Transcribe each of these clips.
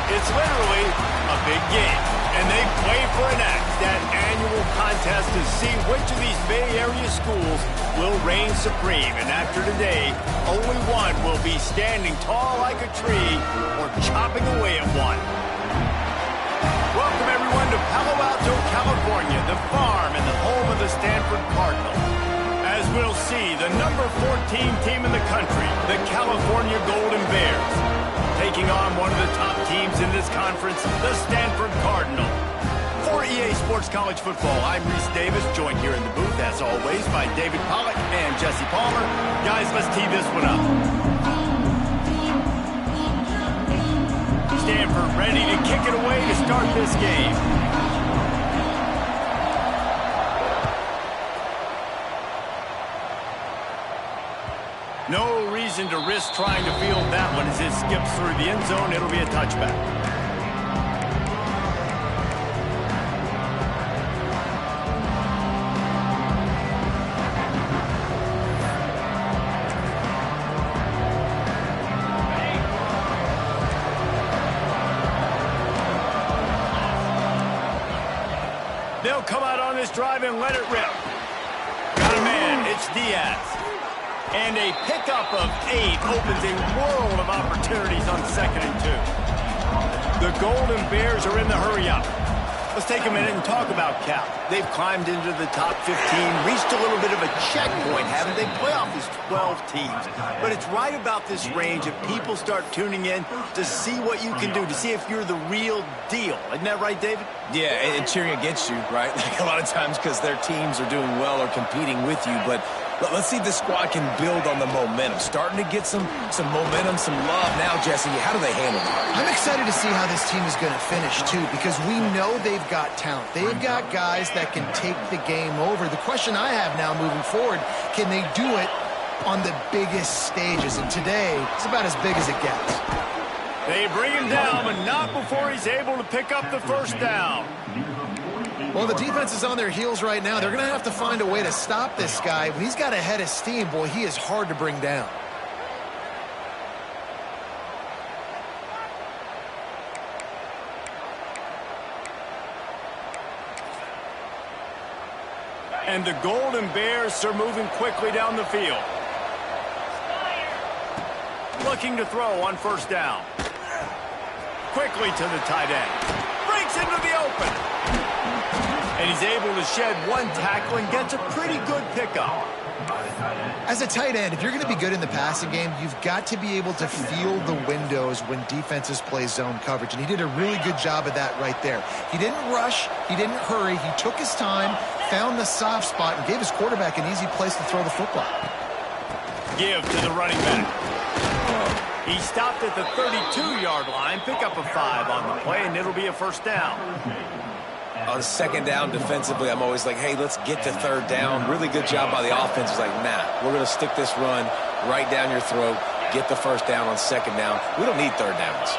It's literally a big game, and they play for an axe, that annual contest to see which of these Bay Area schools will reign supreme. And after today, only one will be standing tall like a tree or chopping away at one. Welcome, everyone, to Palo Alto, California, the farm and the home of the Stanford Cardinal. As we'll see, the number 14 team in the country, the California Golden Bears, taking on one of the top teams in this conference, the Stanford Cardinal. For EA Sports College Football, I'm Reese Davis, joined here in the booth, as always, by David Pollack and Jesse Palmer. Guys, let's tee this one up. Stanford ready to kick it away to start this game. No reason to risk trying to field that one as it skips through the end zone. It'll be a touchback. They'll come out on this drive and let it rip. Got a man, it's Diaz. And a pickup of 8 opens a world of opportunities on 2nd and 2. The Golden Bears are in the hurry-up. Let's take a minute and talk about CaL. They've climbed into the top 15, reached a little bit of a checkpoint, haven't they? Playoff is 12 teams. But it's right about this range if people start tuning in to see what you can do, to see if you're the real deal. Isn't that right, David? Yeah, and cheering against you, right? Like a lot of times because their teams are doing well or competing with you, but let's see if this squad can build on the momentum. Starting to get some momentum, some love. Now, Jesse, how do they handle it? I'm excited to see how this team is going to finish, too, because we know they've got talent. They've got guys that can take the game over. The question I have now moving forward, can they do it on the biggest stages? And today, it's about as big as it gets. They bring him down, but not before he's able to pick up the first down. Well, the defense is on their heels right now. They're going to have to find a way to stop this guy. When he's got a head of steam, boy, he is hard to bring down. And the Golden Bears are moving quickly down the field. Looking to throw on first down. Quickly to the tight end. Breaks into the open. And he's able to shed one tackle and gets a pretty good pickup. As a tight end, if you're going to be good in the passing game, you've got to be able to feel the windows when defenses play zone coverage. And he did a really good job of that right there. He didn't rush. He didn't hurry. He took his time, found the soft spot, and gave his quarterback an easy place to throw the football. Give to the running back. He stopped at the 32-yard line. Pick up a 5 on the play, and it'll be a first down. On 2nd down defensively, I'm always like, hey, let's get to 3rd down. Really good job by the offense. It's like, nah, we're going to stick this run right down your throat, get the first down on 2nd down. We don't need 3rd downs.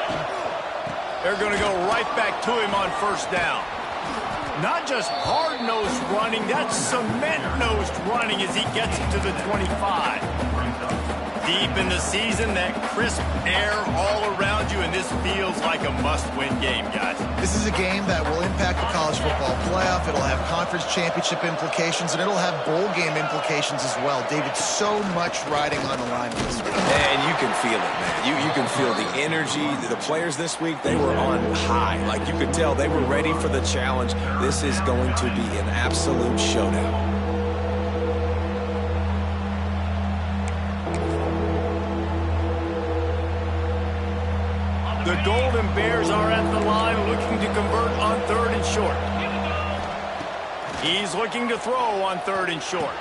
They're going to go right back to him on first down. Not just hard-nosed running, that's cement-nosed running as he gets it to the 25. Deep in the season, that crisp air all around you, and this feels like a must-win game, guys. This is a game that will impact the college football playoff. It'll have conference championship implications, and it'll have bowl game implications as well. David, so much riding on the line this week. And you can feel it, man. You can feel the energy. The players this week, they were on high. Like you could tell, they were ready for the challenge. This is going to be an absolute showdown. The Golden Bears are at the line looking to convert on 3rd and short. He's looking to throw on 3rd and short.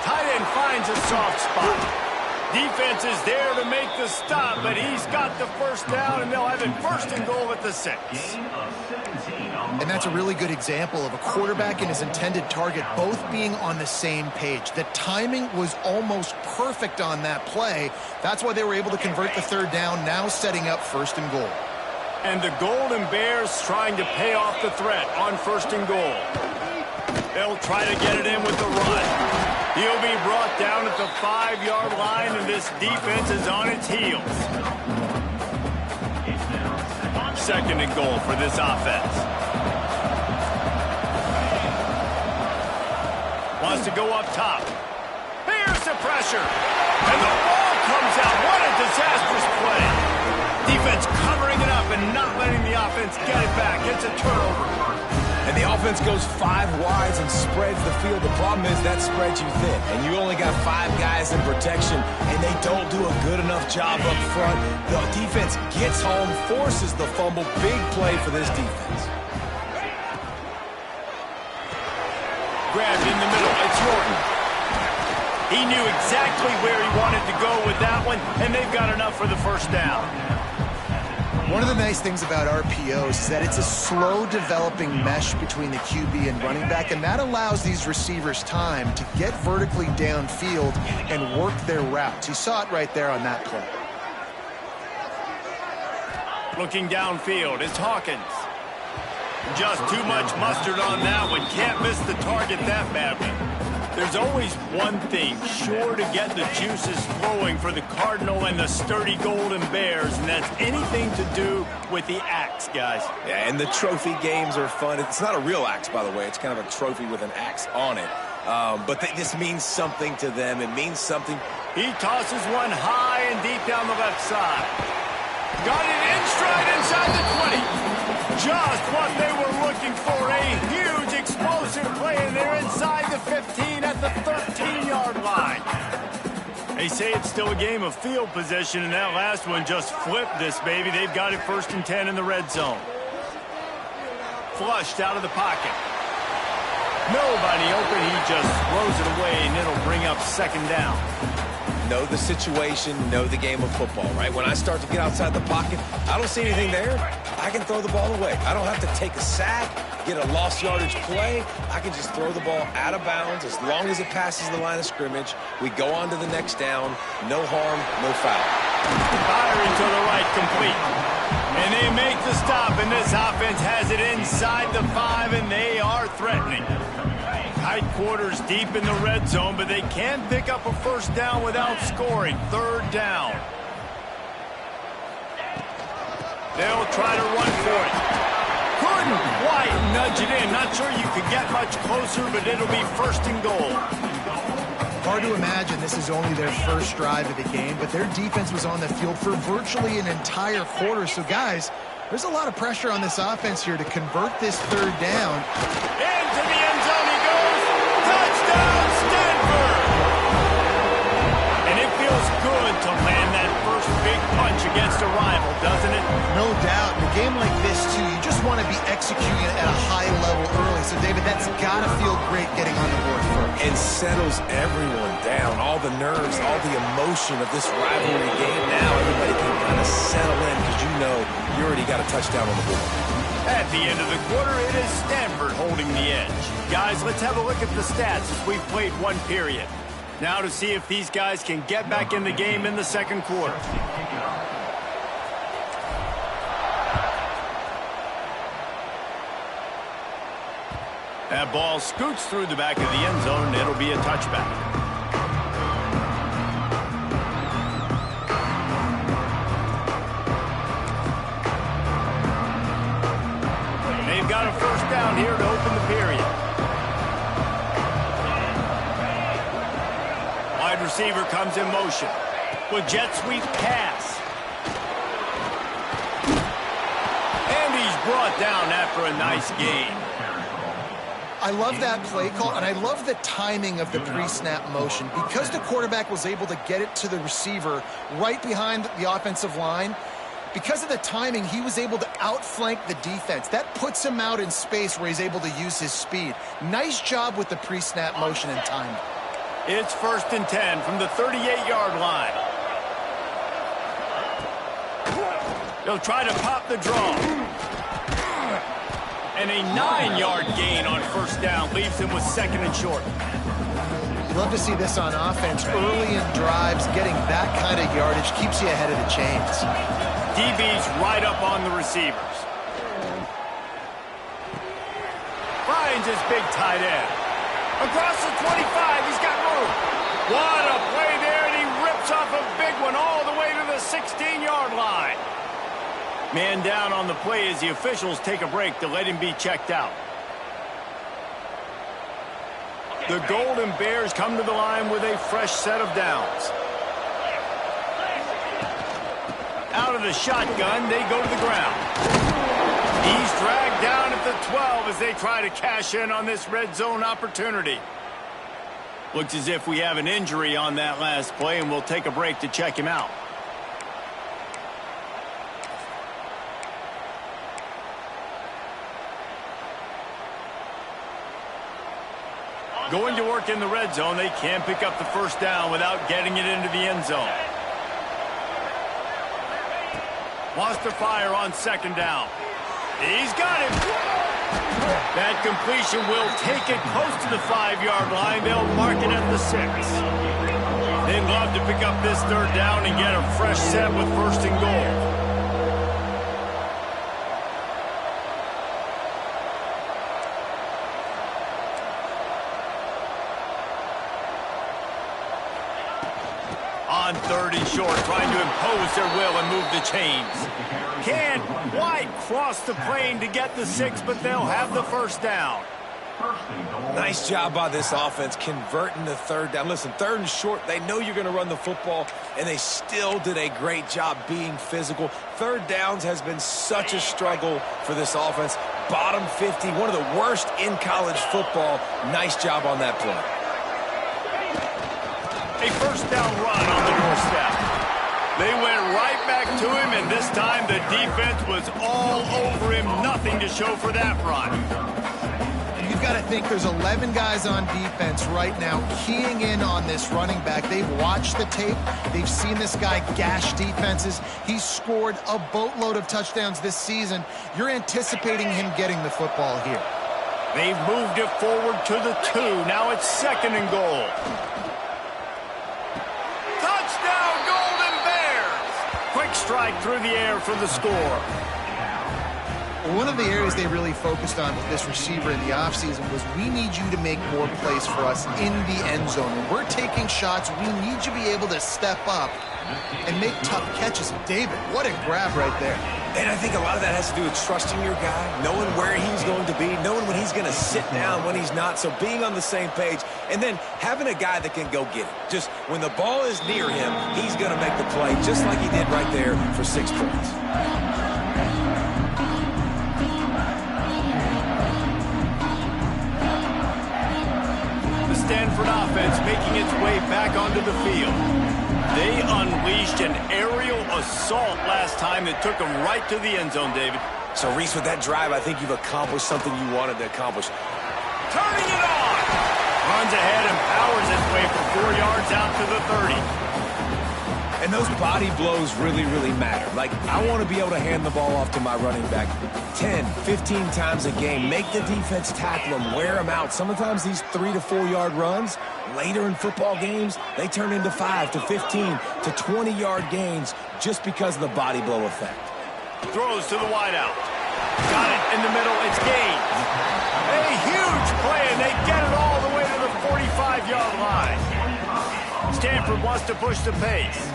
Tight end finds a soft spot. Defense is there to make the stop, but he's got the first down, and they'll have it 1st and goal at the 6. And that's a really good example of a quarterback and his intended target both being on the same page. The timing was almost perfect on that play. That's why they were able to convert the 3rd down, now setting up 1st and goal. And the Golden Bears trying to pay off the threat on 1st and goal. They'll try to get it in with the run. He'll be brought down at the 5-yard line, and this defense is on its heels. 2nd and goal for this offense. Wants to go up top. Here's the pressure. And the ball comes out. What a disastrous play. Defense covering it up and not letting the offense get it back. It's a turnover. And the offense goes 5 wides and spreads the field. The problem is that spreads you thin. And you only got 5 guys in protection, and they don't do a good enough job up front. The defense gets home, forces the fumble. Big play for this defense. Grabbed in the middle. It's Yorton. He knew exactly where he wanted to go with that one, and they've got enough for the first down. One of the nice things about RPOs is that it's a slow developing mesh between the QB and running back, and that allows these receivers time to get vertically downfield and work their routes. You saw it right there on that play. Looking downfield, it's Hawkins. Just too much mustard on that one. Can't miss the target that badly. There's always one thing sure to get the juices flowing for the Cardinal and the sturdy Golden Bears, and that's anything to do with the axe, guys. Yeah, and the trophy games are fun. It's not a real axe, by the way. It's kind of a trophy with an axe on it. But this means something to them. It means something. He tosses one high and deep down the left side. Got it in stride inside the 20. Just what they were looking for, a huge explosive play, and they're inside the 15 at the 13-yard line. They say it's still a game of field position, and that last one just flipped this baby. They've got it 1st and 10 in the red zone. Flushed out of the pocket. Nobody open, he just throws it away, and it'll bring up 2nd down. Know the situation, know the game of football, right? When I start to get outside the pocket, I don't see anything there, I can throw the ball away. I don't have to take a sack, get a lost yardage play. I can just throw the ball out of bounds as long as it passes the line of scrimmage. We go on to the next down. No harm, no foul. Firing to the right, complete. And they make the stop, and this offense has it inside the 5, and they are threatening. Tight quarters deep in the red zone, but they can pick up a 1st down without scoring. 3rd down. They'll try to run for it. Couldn't quite nudge it in. Not sure you could get much closer, but it'll be 1st and goal. Hard to imagine this is only their first drive of the game, but their defense was on the field for virtually an entire quarter. So, guys, there's a lot of pressure on this offense here to convert this 3rd down. Into the end zone he goes. Touchdown, Stanford! And it feels good to land that first big punch against a rival, doesn't it? No doubt. In a game like this, too, you just want to be executing it at a high level early. So, David, that's got to feel great getting on the board first. And settles everyone down. All the nerves, all the emotion of this rivalry game. Now everybody can kind of settle in because you know you already got a touchdown on the board. At the end of the quarter, it is Stanford holding the edge. Guys, let's have a look at the stats as we've played 1 period. Now to see if these guys can get back in the game in the 2nd quarter. That ball scoots through the back of the end zone, and it'll be a touchback. They've got a 1st down here to open the period. Wide receiver comes in motion with jet sweep pass. And he's brought down after a nice gain. I love that play call, and I love the timing of the pre-snap motion. Because the quarterback was able to get it to the receiver right behind the offensive line, because of the timing, he was able to outflank the defense. That puts him out in space where he's able to use his speed. Nice job with the pre-snap motion and timing. It's 1st and 10 from the 38-yard line. They'll try to pop the draw. And a 9-yard gain on 1st down leaves him with 2nd and short. You love to see this on offense. Early in drives, getting that kind of yardage keeps you ahead of the chains. DB's right up on the receivers. Finds his big tight end. Across the 25, he's got room. What a play there, and he rips off a big one all the way to the 16-yard line. Man down on the play as the officials take a break to let him be checked out. The Golden Bears come to the line with a fresh set of downs. Out of the shotgun, they go to the ground. He's dragged down at the 12 as they try to cash in on this red zone opportunity. Looks as if we have an injury on that last play, and we'll take a break to check him out. Going to work in the red zone, they can pick up the first down without getting it into the end zone. Wants to fire on second down. He's got it. That completion will take it close to the 5-yard line. They'll mark it at the 6. They'd love to pick up this third down and get a fresh set with first and goal. On third and short, trying to impose their will and move the chains. Can't quite cross the plane to get the 6, but they'll have the first down. Nice job by this offense converting the third down. Listen, third and short, they know you're going to run the football, and they still did a great job being physical. Third downs has been such a struggle for this offense. Bottom 50, one of the worst in college football. Nice job on that play. A first down run on the doorstep. They went right back to him, and this time the defense was all over him. Nothing to show for that run. You've got to think there's 11 guys on defense right now keying in on this running back. They've watched the tape. They've seen this guy gash defenses. He's scored a boatload of touchdowns this season. You're anticipating him getting the football here. They've moved it forward to the 2. Now it's second and goal. Quick strike through the air for the score. One of the areas they really focused on with this receiver in the offseason was we need you to make more plays for us in the end zone. When we're taking shots, we need you to be able to step up and make tough catches. David, what a grab right there. And I think a lot of that has to do with trusting your guy, knowing where he's going to be, knowing when he's going to sit down, when he's not. So being on the same page, and then having a guy that can go get it. Just when the ball is near him, he's going to make the play, just like he did right there for 6 points. The Stanford offense making its way back onto the field. They unleashed an aerial assault last time that took them right to the end zone, David. So, Reese, with that drive, I think you've accomplished something you wanted to accomplish. Turning it on! Runs ahead and powers his way for 4 yards out to the 30. And those body blows really, really matter. Like, I want to be able to hand the ball off to my running back 10, 15 times a game. Make the defense tackle him, wear him out. Sometimes these 3 to 4 yard runs, later in football games, they turn into 5 to 15 to 20-yard gains just because of the body blow effect. Throws to the wideout. Got it in the middle. It's gained. A huge play, and they get it all the way to the 45-yard line. Stanford wants to push the pace.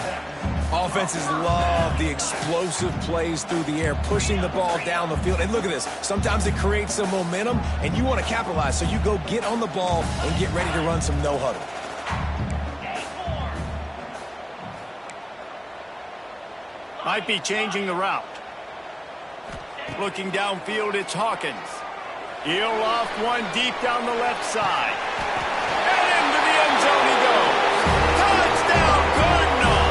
Offenses love the explosive plays through the air, pushing the ball down the field. And look at this. Sometimes it creates some momentum, and you want to capitalize. So you go get on the ball and get ready to run some no-huddle. Might be changing the route. Looking downfield, it's Hawkins. He'll loft one deep down the left side. And into the end zone he goes. Touchdown, Cardinal!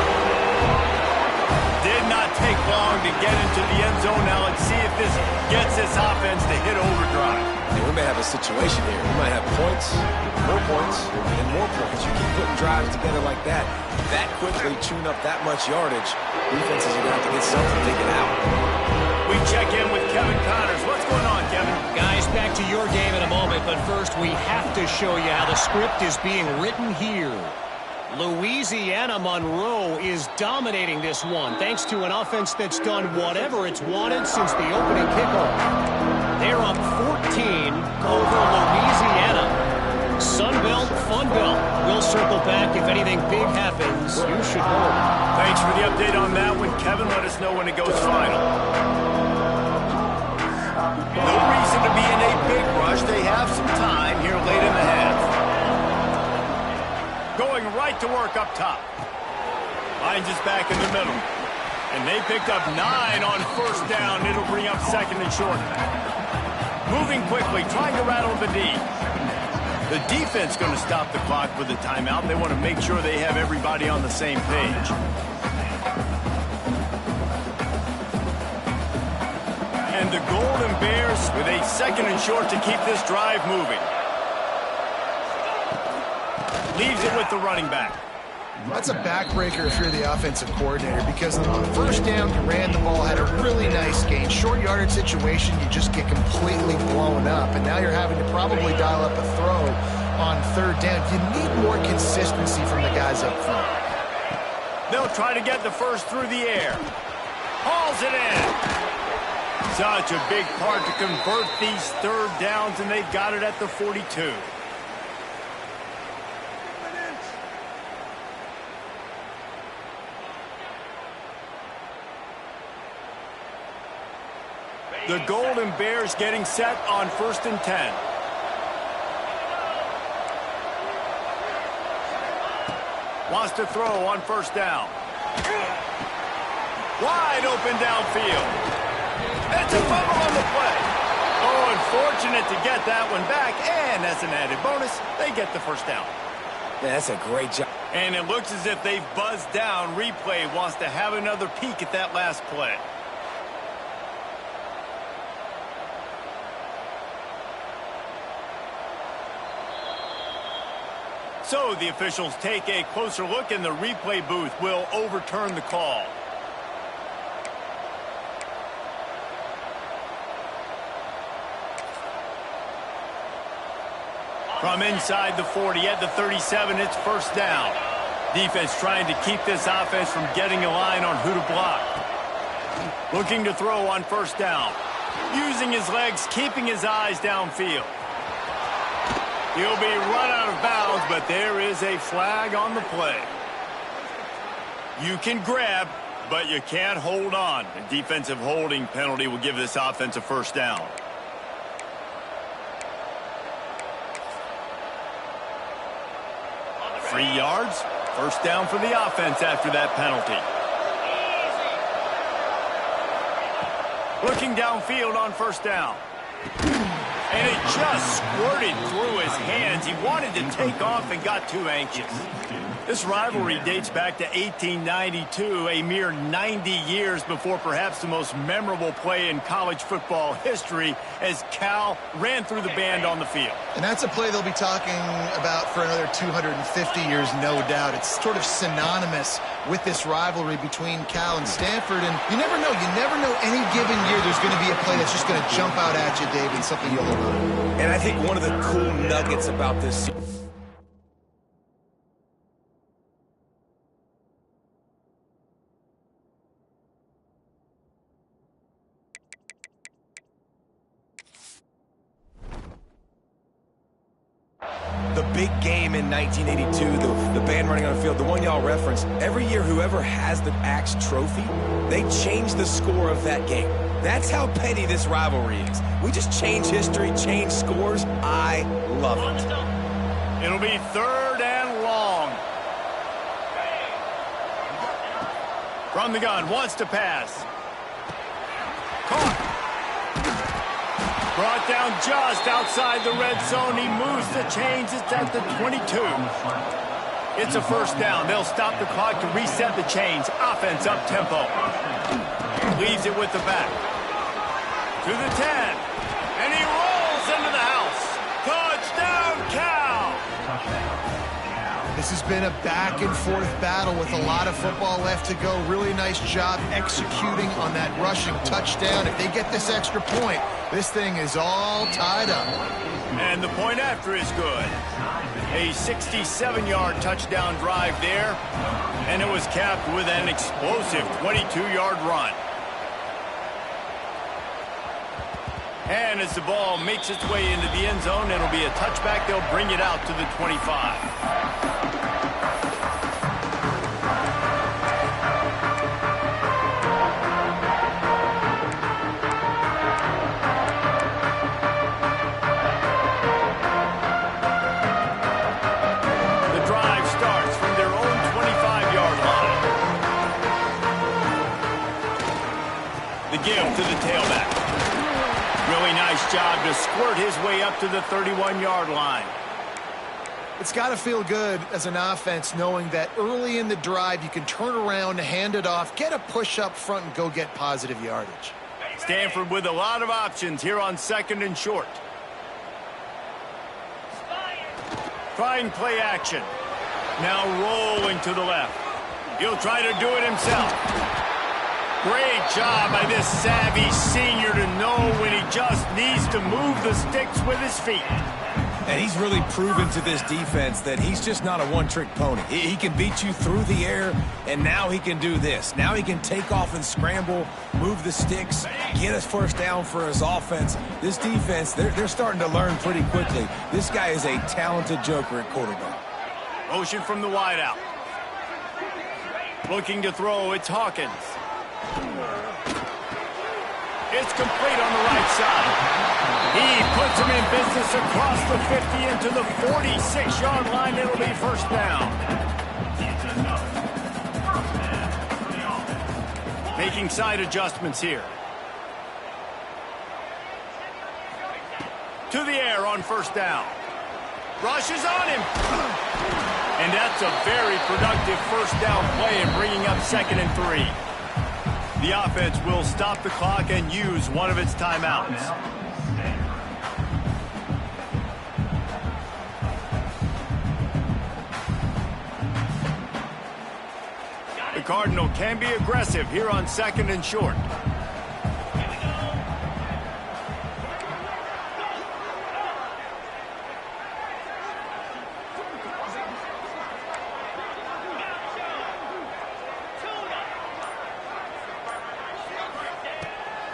Did not take long to get into the end zone. Now let's see if this gets this offense to hit overdrive. Yeah, we may have a situation here. We might have points, and more points. You keep putting drives together like that quickly, tune up that much yardage. Defenses are going to have to get something taken out. We check in with Kevin Connors. What's going on, Kevin? Guys, back to your game in a moment, but first we have to show you how the script is being written here. Louisiana Monroe is dominating this one, thanks to an offense that's done whatever it's wanted since the opening kickoff. They're up 14 over Louisiana. Sunbelt, Funbelt. We'll circle back if anything big happens. You should know. Thanks for the update on that one, Kevin, let us know when it goes final. No reason to be in a big rush. They have some time here late in the half. Going right to work up top. Finds us back in the middle. And they picked up 9 on first down. It'll bring up second and short. Moving quickly, trying to rattle the D. The defense going to stop the clock with a timeout. They want to make sure they have everybody on the same page. And the Golden Bears with a second and short to keep this drive moving. Leaves it with the running back. That's a backbreaker if you're the offensive coordinator, because on first down, you ran the ball, had a really nice gain. Short yardage situation, you just get completely blown up, and now you're having to probably dial up a throw on third down. You need more consistency from the guys up front. They'll try to get the first through the air. Hauls it in. Such a big part to convert these third downs, and they've got it at the 42. The Golden Bears getting set on 1st and 10. Wants to throw on first down. Wide open downfield. It's a fumble on the play. Oh, unfortunate to get that one back, and as an added bonus, they get the first down. Yeah, that's a great job. And it looks as if they've buzzed down. Replay wants to have another peek at that last play. So the officials take a closer look, and the replay booth will overturn the call. From inside the 40 at the 37, it's first down. Defense trying to keep this offense from getting a line on who to block. Looking to throw on first down. Using his legs, keeping his eyes downfield. He'll be run out of bounds, but there is a flag on the play. You can grab, but you can't hold on. A defensive holding penalty will give this offense a first down. Three yards, first down for the offense after that penalty. Looking downfield on first down. And it just squirted through his hands. He wanted to take off and got too anxious. This rivalry dates back to 1892, a mere 90 years before perhaps the most memorable play in college football history, as CaL ran through the band on the field. And that's a play they'll be talking about for another 250 years, no doubt. It's sort of synonymous with this rivalry between CaL and Stanford. And you never know any given year there's going to be a play that's just going to jump out at you, David, something you'll learn. And I think one of the cool nuggets about this big game in 1982, the band running on the field, the one y'all referenced, every year whoever has the Axe trophy, they change the score of that game. That's how petty this rivalry is. We just change history, change scores. I love it. It'll be third and long. From the gun, wants to pass. Caught. Brought down just outside the red zone. He moves the chains. It's at the 22. It's a first down. They'll stop the clock to reset the chains. Offense up tempo. Leaves it with the back. To the 10. And he rolls into the house. Touchdown, CaL! This has been a back-and-forth battle with a lot of football left to go. Really nice job executing on that rushing touchdown. If they get this extra point, this thing is all tied up. And the point after is good. A 67-yard touchdown drive there, and it was capped with an explosive 22-yard run. And as the ball makes its way into the end zone, it'll be a touchback. They'll bring it out to the 25. give to the tailback. Really nice job to squirt his way up to the 31-yard line. It's got to feel good as an offense knowing that early in the drive you can turn around, hand it off, get a push up front, and go get positive yardage. Stanford with a lot of options here on 2nd and short. Trying play action. Now rolling to the left. He'll try to do it himself. Great job by this savvy senior to know when he just needs to move the sticks with his feet. And he's really proven to this defense that he's just not a one-trick pony. He can beat you through the air, and now he can do this. Now he can take off and scramble, move the sticks, get us first down for his offense. This defense, they're starting to learn pretty quickly. This guy is a talented joker at quarterback. Motion from the wideout. Looking to throw, it's Hawkins. It's complete on the right side. He puts him in business across the 50 into the 46-yard line. It'll be first down. Making side adjustments here. To the air on first down. Rush is on him. And that's a very productive first down play and bringing up 2nd and 3. The offense will stop the clock and use one of its timeouts. The Cardinal can be aggressive here on 2nd and short.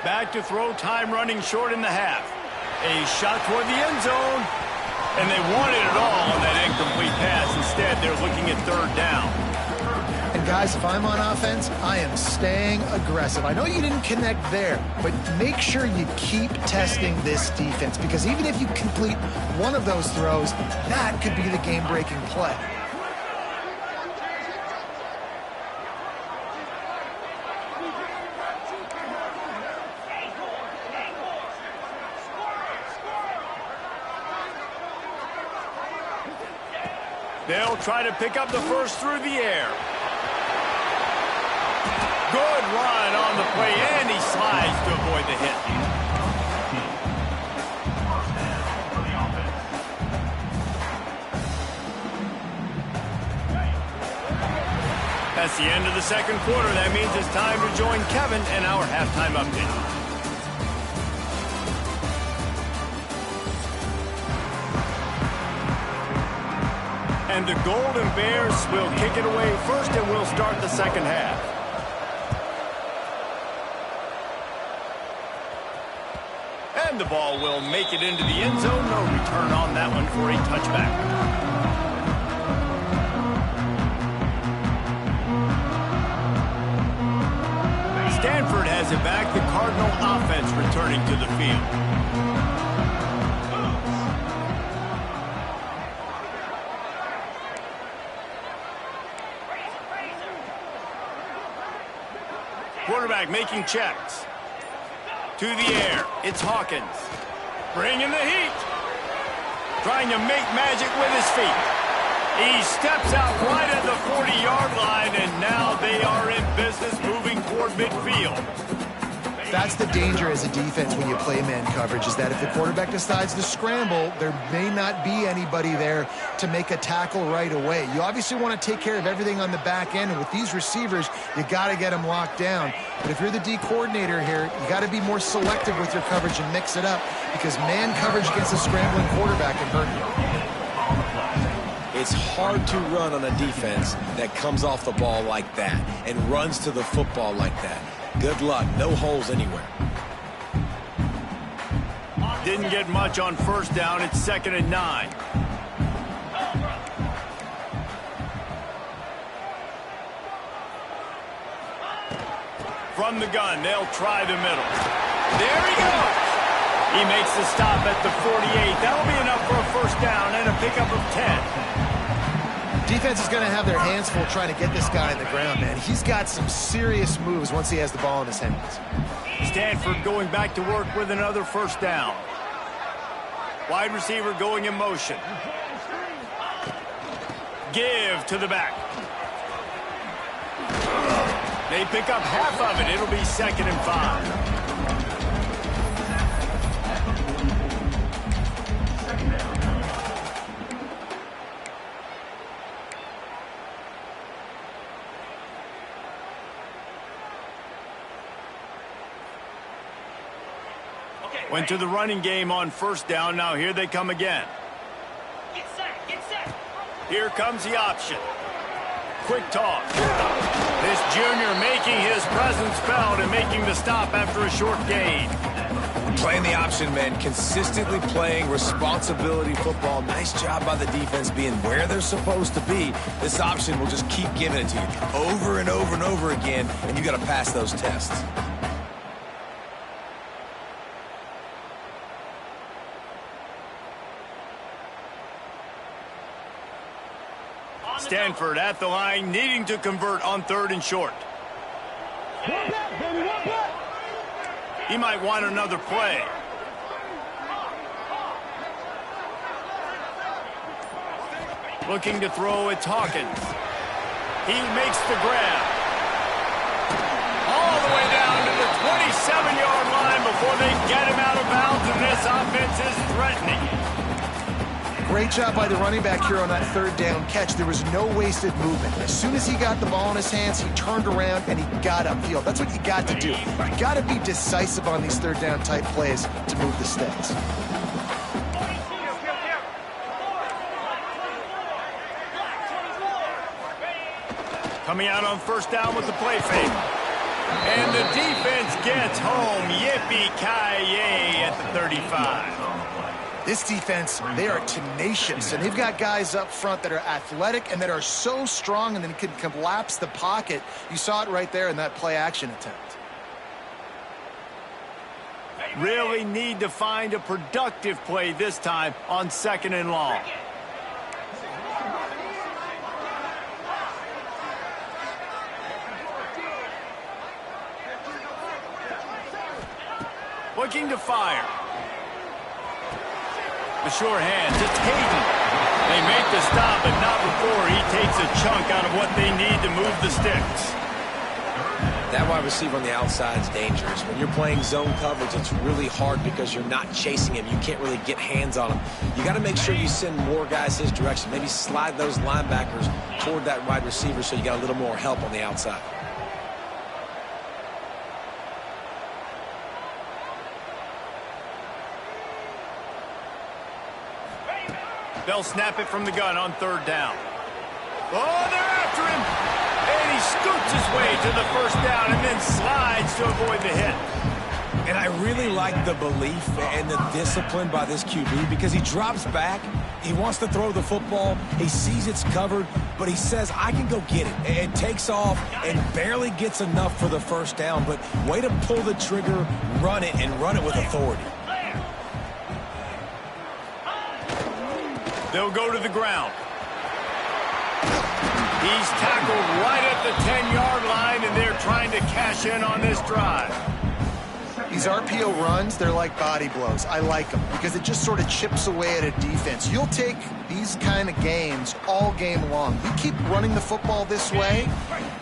Back to throw, time running short in the half. A shot toward the end zone. And they wanted it all on that incomplete pass. Instead, they're looking at 3rd down. And guys, if I'm on offense, I am staying aggressive. I know you didn't connect there, but make sure you keep testing this defense, because even if you complete one of those throws, that could be the game-breaking play. They'll try to pick up the first through the air. Good run on the play, and he slides to avoid the hit. That's the end of the 2nd quarter. That means it's time to join Kevin in our halftime update. And the Golden Bears will kick it away first, and we'll start the 2nd half. And the ball will make it into the end zone. No return on that one for a touchback. Stanford has it back. The Cardinal offense returning to the field. Quarterback making checks. To the air, it's Hawkins. Bringing the heat. Trying to make magic with his feet. He steps out right at the 40-yard line, and now they are in business moving toward midfield. That's the danger as a defense when you play man coverage, is that if the quarterback decides to scramble, there may not be anybody there to make a tackle right away. You obviously want to take care of everything on the back end, and with these receivers, you got to get them locked down. But if you're the D coordinator here, you got to be more selective with your coverage and mix it up, because man coverage against a scrambling quarterback can hurt you. It's hard to run on a defense that comes off the ball like that and runs to the football like that. Good luck. No holes anywhere. Didn't get much on first down. It's 2nd and 9. From the gun, they'll try the middle. There he goes. He makes the stop at the 48. That'll be enough for a first down and a pickup of 10. Defense is going to have their hands full trying to get this guy on the ground, man. He's got some serious moves once he has the ball in his hands. Stanford going back to work with another first down. Wide receiver going in motion. Give to the back. They pick up half of it. It'll be 2nd and 5. Went to the running game on first down. Now here they come again. Get set, get set. Here comes the option. Quick toss. This junior making his presence felt and making the stop after a short gain. Playing the option, man. Consistently playing responsibility football. Nice job by the defense being where they're supposed to be. This option will just keep giving it to you over and over and over again, and you got to pass those tests. Stanford at the line, needing to convert on 3rd and short. He might want another play. Looking to throw, it's Hawkins. He makes the grab. All the way down to the 27-yard line before they get him out of bounds, and this offense is threatening. Great job by the running back here on that 3rd down catch. There was no wasted movement. As soon as he got the ball in his hands, he turned around and he got upfield. That's what you got to do. You got to be decisive on these 3rd down type plays to move the sticks. Coming out on first down with the play fake. And the defense gets home. Yippee-ki-yay at the 35. This defense, they are tenacious, and they've got guys up front that are athletic and that are so strong and then can collapse the pocket. You saw it right there in that play-action attempt. Really need to find a productive play this time on 2nd and long. Looking to fire. The sure hand to Tatum. They make the stop, but not before he takes a chunk out of what they need to move the sticks. That wide receiver on the outside is dangerous. When you're playing zone coverage, it's really hard because you're not chasing him. You can't really get hands on him. You got to make sure you send more guys his direction. Maybe slide those linebackers toward that wide receiver so you got a little more help on the outside. They'll snap it from the gun on 3rd down. Oh, they're after him! And he scoots his way to the first down and then slides to avoid the hit. And I really like the belief and the discipline by this QB because he drops back, he wants to throw the football, he sees it's covered, but he says, I can go get it. And takes off and barely gets enough for the first down, but way to pull the trigger, run it, and run it with authority. They'll go to the ground. He's tackled right at the 10-yard line, and they're trying to cash in on this drive. These RPO runs, they're like body blows. I like them because it just sort of chips away at a defense. You'll take these kind of games all game long. You keep running the football this way,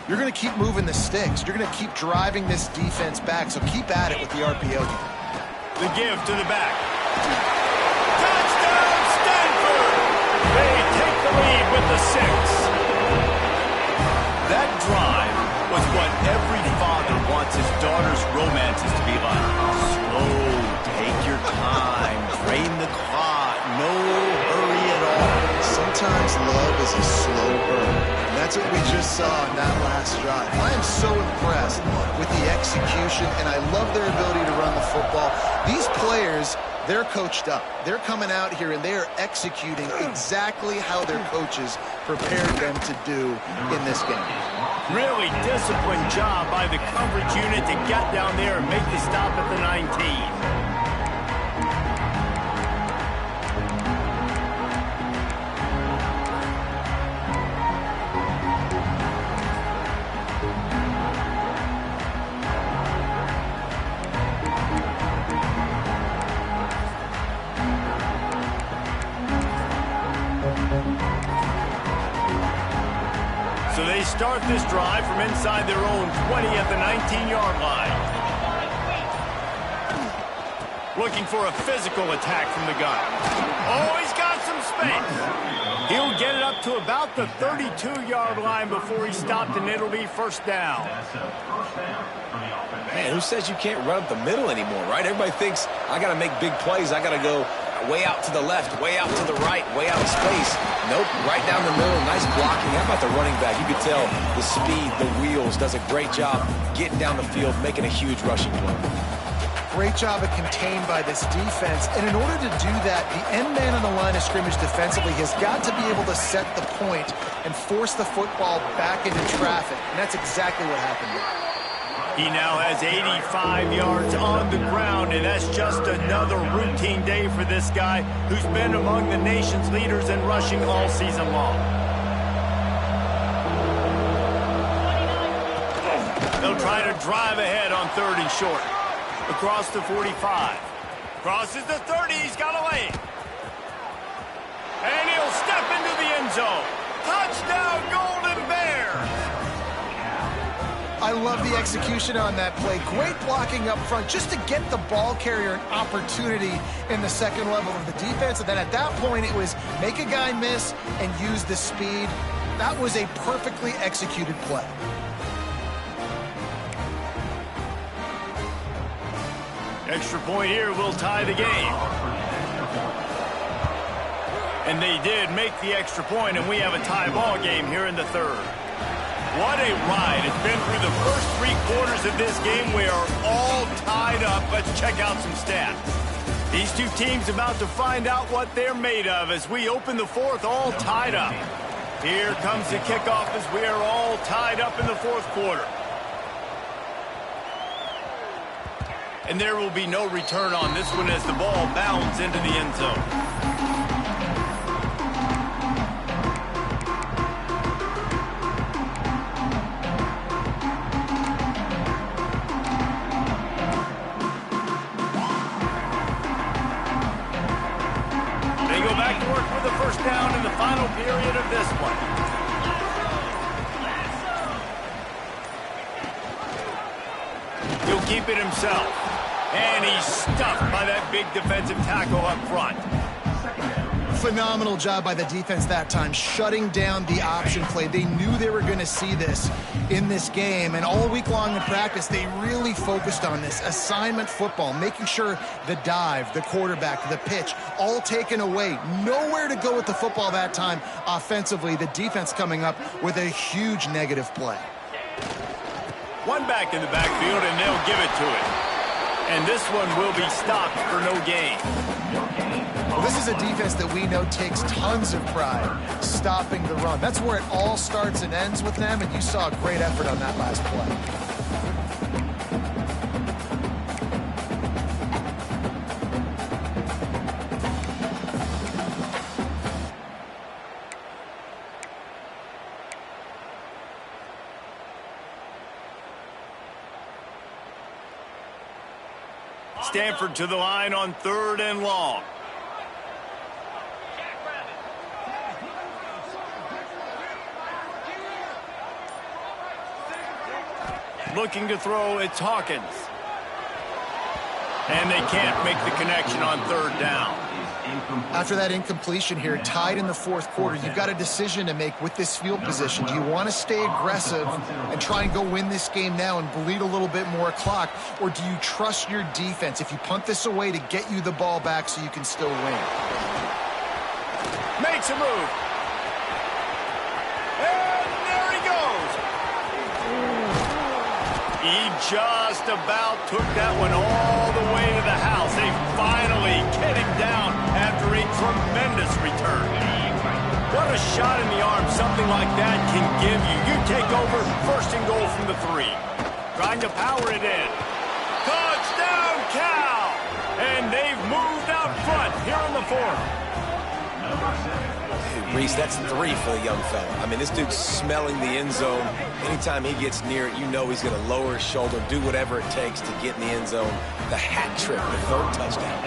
you're going to keep moving the sticks. You're going to keep driving this defense back, so keep at it with the RPO game. The give to the back. Touchdown, Stanford! They take the lead with the 6. That drive was what every father wants his daughter's romances to be like. Slow, take your time, drain the clock, no hurry at all. Sometimes love is a slow burn, and that's what we just saw in that last drive. I am so impressed with the execution, and I love their ability to run the football. These players, they're coached up. They're coming out here, and they are executing exactly how their coaches prepared them to do in this game. Really disciplined job by the coverage unit to get down there and make the stop at the 19. So they start this drive from inside their own 20 at the 19-yard line. Looking for a physical attack from the gun. Oh, he's got some space. He'll get it up to about the 32-yard line before he stopped, and it'll be first down. Man, who says you can't run up the middle anymore, right? Everybody thinks I got to make big plays. I got to go way out to the left, way out to the right, way out of space. Nope, right down the middle. Nice blocking. How about the running back? You could tell the speed, the wheels, does a great job getting down the field, making a huge rushing play. Great job of contained by this defense. And in order to do that, the end man on the line of scrimmage defensively has got to be able to set the point and force the football back into traffic. And that's exactly what happened there. He now has 85 yards on the ground, and that's just another routine day for this guy who's been among the nation's leaders in rushing all season long. They'll try to drive ahead on 3rd and short. Across the 45. Crosses the 30. He's got a lane. And he'll step into the end zone. Touchdown, Golden Bears! I love the execution on that play. Great blocking up front just to get the ball carrier an opportunity in the second level of the defense. And then at that point, it was make a guy miss and use the speed. That was a perfectly executed play. Extra point here will tie the game. And they did make the extra point, and we have a tie ball game here in the 3rd. What a ride. It's been through the first 3 quarters of this game. We are all tied up. Let's check out some stats. These two teams about to find out what they're made of as we open the 4th all tied up. Here comes the kickoff as we are all tied up in the 4th quarter. And there will be no return on this one as the ball bounds into the end zone. They go back to work for the first down in the final period of this one. He'll keep it himself. And he's stuffed by that big defensive tackle up front. Phenomenal job by the defense that time, shutting down the option play. They knew they were going to see this in this game, and all week long in practice, they really focused on this assignment football, making sure the dive, the quarterback, the pitch, all taken away. Nowhere to go with the football that time offensively. The defense coming up with a huge negative play. One back in the backfield, and they'll give it to it. And this one will be stopped for no gain. Well, this is a defense that we know takes tons of pride stopping the run. That's where it all starts and ends with them, and you saw a great effort on that last play. Stanford to the line on 3rd and long. Looking to throw, it's Hawkins. And they can't make the connection on 3rd down. After that incompletion here, tied in the 4th quarter, you've got a decision to make with this field position. Do you want to stay aggressive and try and go win this game now and bleed a little bit more clock, or do you trust your defense if you punt this away to get you the ball back so you can still win? Makes a move. And there he goes. He just about took that one all the way to the house. They finally get him down after a tremendous return. What a shot in the arm something like that can give you. You take over, 1st and goal from the 3. Trying to power it in. Touchdown, CaL! And they've moved out front here in the 4th. Reese, that's 3 for the young fella. I mean, this dude's smelling the end zone. Anytime he gets near it, you know he's going to lower his shoulder, do whatever it takes to get in the end zone. The hat trick, the 3rd touchdown.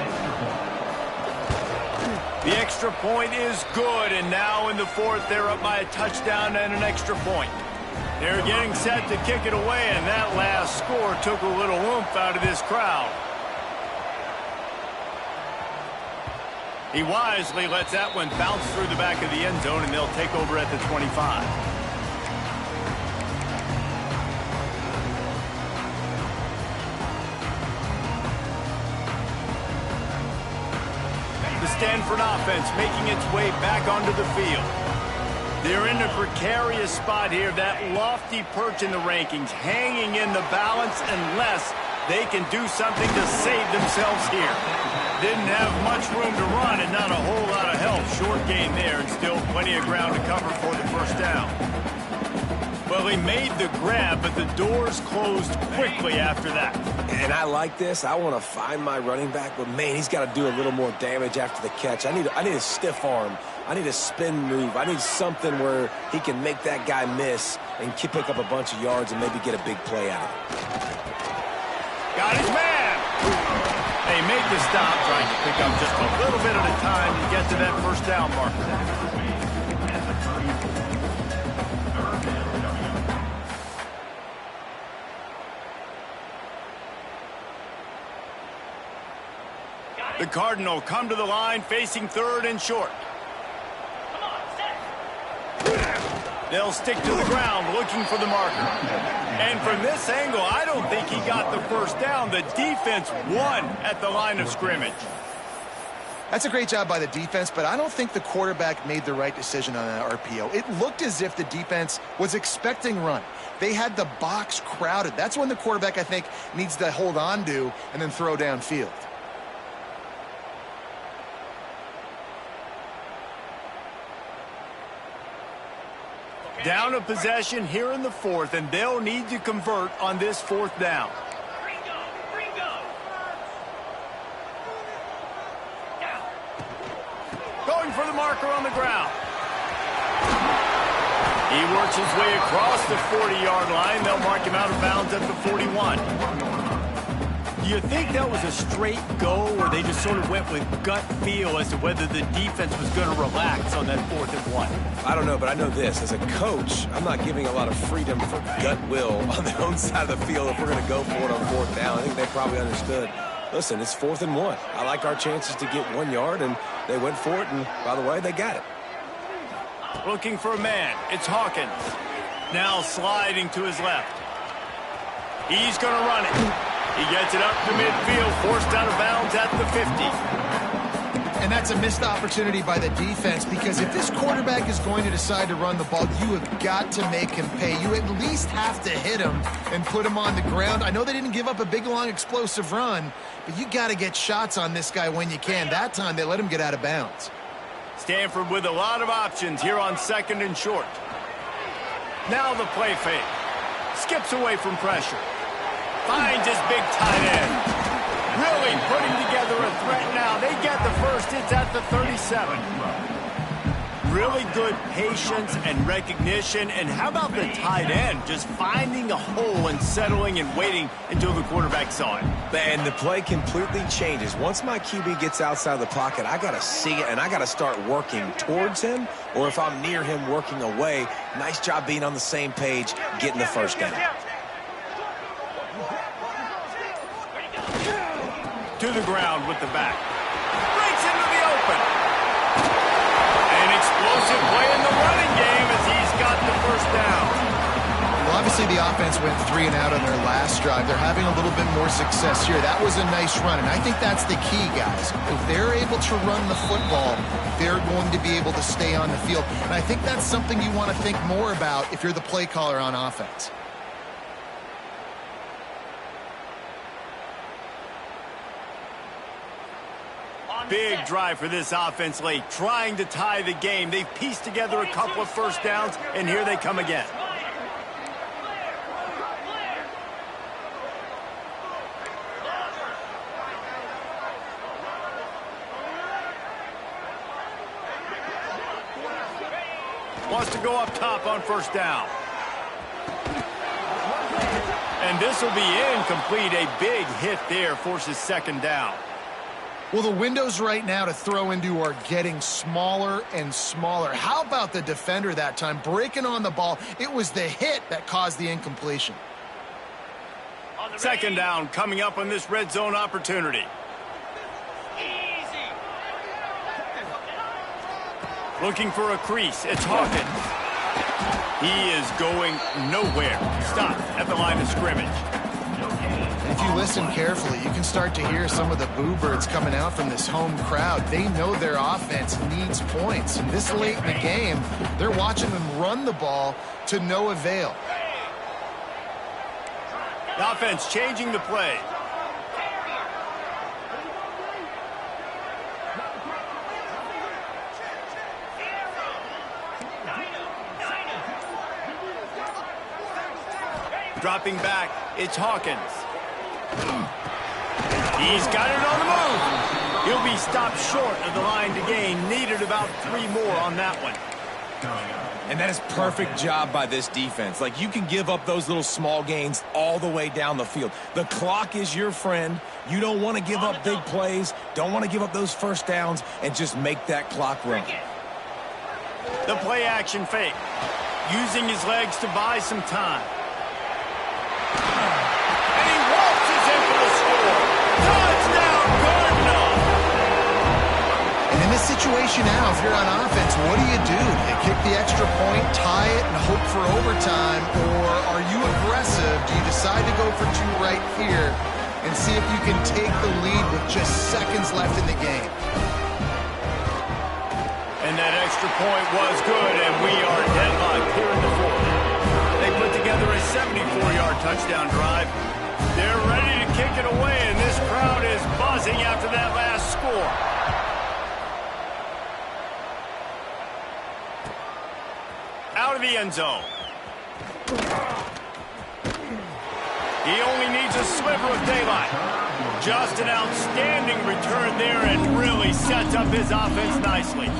The extra point is good, and now in the fourth, they're up by a touchdown and an extra point. They're getting set to kick it away, and that last score took a little oomph out of this crowd. He wisely lets that one bounce through the back of the end zone, and they'll take over at the 25. The Stanford offense making its way back onto the field. They're in a precarious spot here, that lofty perch in the rankings, hanging in the balance unless they can do something to save themselves here. Didn't have much room to run and not a whole lot of help. Short gain there and still plenty of ground to cover for the first down. Well, he made the grab, but the doors closed quickly after that. And I like this. I want to find my running back, but, man, he's got to do a little more damage after the catch. I need a stiff arm. I need a spin move. I need something where he can make that guy miss and pick up a bunch of yards and maybe get a big play out of it. Got his man. They make the stop, trying to pick up just a little bit at a time to get to that first down marker. The Cardinal come to the line facing third and short. Come on, set. They'll stick to the ground looking for the marker. And from this angle, I don't think he got the first down. The defense won at the line of scrimmage. That's a great job by the defense, but I don't think the quarterback made the right decision on that RPO. It looked as if the defense was expecting run. They had the box crowded. That's when the quarterback, I think, needs to hold on to and then throw downfield. Down a possession here in the fourth, and they'll need to convert on this fourth down. Ringo, Ringo. Down. Going for the marker on the ground. He works his way across the 40-yard line. They'll mark him out of bounds at the 41. Do you think that was a straight go, or they just sort of went with gut feel as to whether the defense was going to relax on that 4th and 1? I don't know, but I know this. As a coach, I'm not giving a lot of freedom for gut will on their own side of the field if we're going to go for it on 4th down. I think they probably understood. Listen, it's 4th and 1. I like our chances to get 1 yard, and they went for it, and by the way, they got it. Looking for a man. It's Hawkins. Now sliding to his left. He's going to run it. He gets it up to midfield, forced out of bounds at the 50. And that's a missed opportunity by the defense, because if this quarterback is going to decide to run the ball, you have got to make him pay. You at least have to hit him and put him on the ground. I know they didn't give up a big, long, explosive run, but you got to get shots on this guy when you can. That time, they let him get out of bounds. Stanford with a lot of options here on 2nd and short. Now the play fake. Skips away from pressure. Finds his big tight end. Really putting together a threat now. They get the first. It's at the 37. Really good patience and recognition. And how about the tight end just finding a hole and settling and waiting until the quarterback saw it? And the play completely changes. Once my QB gets outside the pocket, I got to see it, and I got to start working towards him, or if I'm near him, working away. Nice job being on the same page, getting the first down. To the ground with the back. Breaks into the open. An explosive play in the running game as he's got the first down. Well, obviously the offense went 3 and out on their last drive. They're having a little bit more success here. That was a nice run, and I think that's the key, guys. If they're able to run the football, they're going to be able to stay on the field. And I think that's something you want to think more about if you're the play caller on offense. Big drive for this offense late, trying to tie the game. They've pieced together a couple of first downs, and here they come again. Wants to go up top on first down. And this will be incomplete. A big hit there forces 2nd down. Well, the windows right now to throw into are getting smaller and smaller. How about the defender that time breaking on the ball? It was the hit that caused the incompletion. Second down coming up on this red zone opportunity. Easy. Looking for a crease. It's Hawkins. He is going nowhere. Stop at the line of scrimmage. If you listen carefully, you can start to hear some of the boo birds coming out from this home crowd. They know their offense needs points. And this late in the game, they're watching them run the ball to no avail. The offense changing the play. Dropping back, it's Hawkins. He's got it on the move. He'll be stopped short of the line to gain. Needed about 3 more on that one. And that is perfect job by this defense. Like, you can give up those little small gains all the way down the field. The clock is your friend. You don't want to give up big plays. Don't want to give up those first downs and just make that clock run. The play action fake. Using his legs to buy some time. And he waltzes in for the score. Touchdown, Cardinals! And in this situation now, if you're on offense, what do? Do you kick the extra point, tie it, and hope for overtime? Or are you aggressive? Do you decide to go for 2 right here and see if you can take the lead with just seconds left in the game? And that extra point was good, and we are deadlocked here in the 4th. They put together a 74-yard touchdown drive. They're ready to kick it away, and this crowd is buzzing after that last score. Out of the end zone. He only needs a sliver of daylight. Just an outstanding return there and really sets up his offense nicely.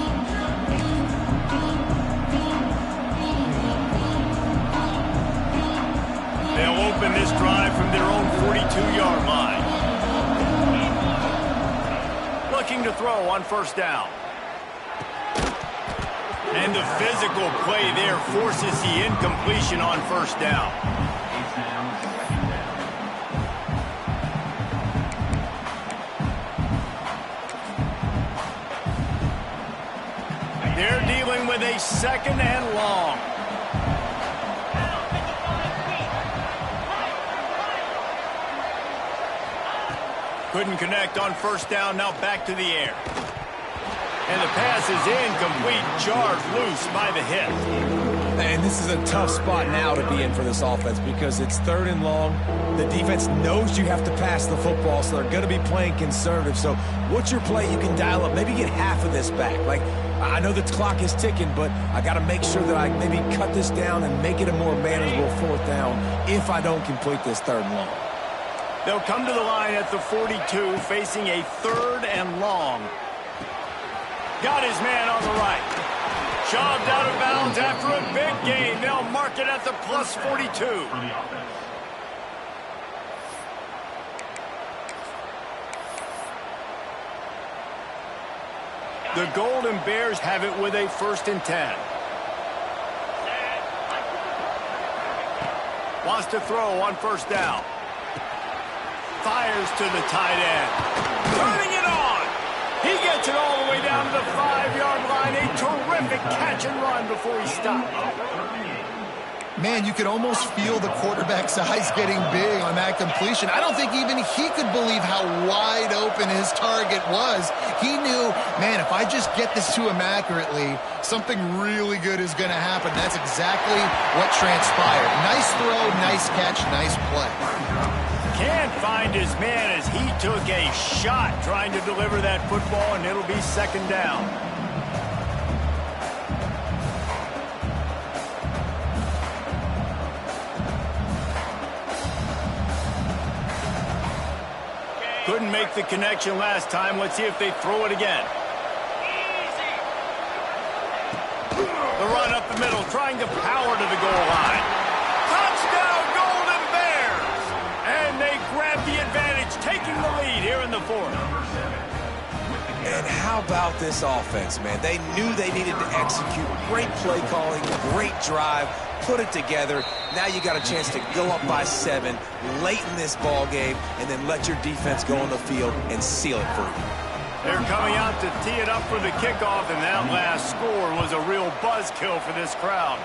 They'll open this drive from their own 42-yard line. Looking to throw on first down. And the physical play there forces the incompletion on first down. They're dealing with a 2nd and long. Couldn't connect on first down, now back to the air. And the pass is incomplete, jarred loose by the hit. And this is a tough spot now to be in for this offense because it's 3rd and long. The defense knows you have to pass the football, so they're going to be playing conservative. So what's your play you can dial up? Maybe get half of this back. Like, I know the clock is ticking, but I got to make sure that I maybe cut this down and make it a more manageable 4th down if I don't complete this 3rd and long. They'll come to the line at the 42, facing a 3rd and long. Got his man on the right. Shoved out of bounds after a big gain. They'll mark it at the plus 42. The Golden Bears have it with a 1st and 10. Wants to throw on first down. Fires to the tight end. Turning it on. He gets it all the way down to the 5-yard line. A terrific catch and run before he stopped. Man, you could almost feel the quarterback's eyes getting big on that completion. I don't think even he could believe how wide open his target was. He knew, man, if I just get this to him accurately, something really good is going to happen. That's exactly what transpired. Nice throw, nice catch, nice play. Can't find his man as he took a shot trying to deliver that football, and it'll be 2nd down. Couldn't make the connection last time. Let's see if they throw it again. The run up the middle, trying to power to the goal line. Touchdown, Golden Bears! And they grab the advantage, taking the lead here in the 4th. And how about this offense, man? They knew they needed to execute. Great play calling, great drive, put it together. Now you got a chance to go up by 7 late in this ball game and then let your defense go on the field and seal it for you. They're coming out to tee it up for the kickoff, and that last score was a real buzzkill for this crowd.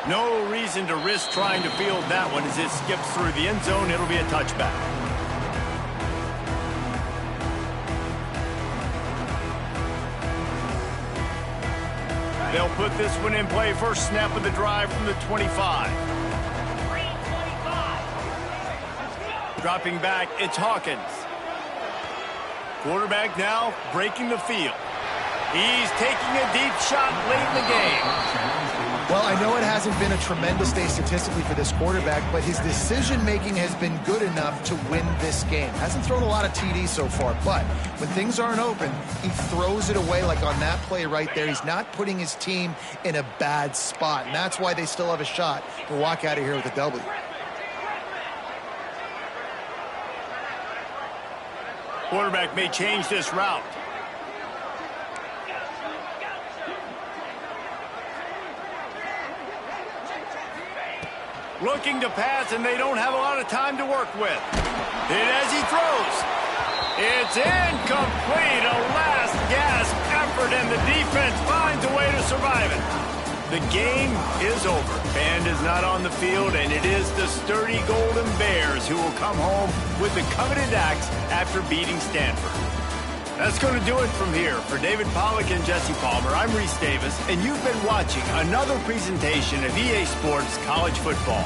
No reason to risk trying to field that one as it skips through the end zone. It'll be a touchback. They'll put this one in play. First snap of the drive from the 25. Dropping back, it's Hawkins. Quarterback now breaking the field. He's taking a deep shot late in the game. Well, I know it hasn't been a tremendous day statistically for this quarterback, but his decision-making has been good enough to win this game. Hasn't thrown a lot of TDs so far, but when things aren't open, he throws it away like on that play right there. He's not putting his team in a bad spot, and that's why they still have a shot to walk out of here with a W. Quarterback may change this route. Looking to pass, and they don't have a lot of time to work with. And as he throws, it's incomplete. A last-gasp effort, and the defense finds a way to survive it. The game is over. Band is not on the field, and it is the sturdy Golden Bears who will come home with the coveted axe after beating Stanford. That's going to do it from here. For David Pollack and Jesse Palmer, I'm Reese Davis, and you've been watching another presentation of EA Sports College Football.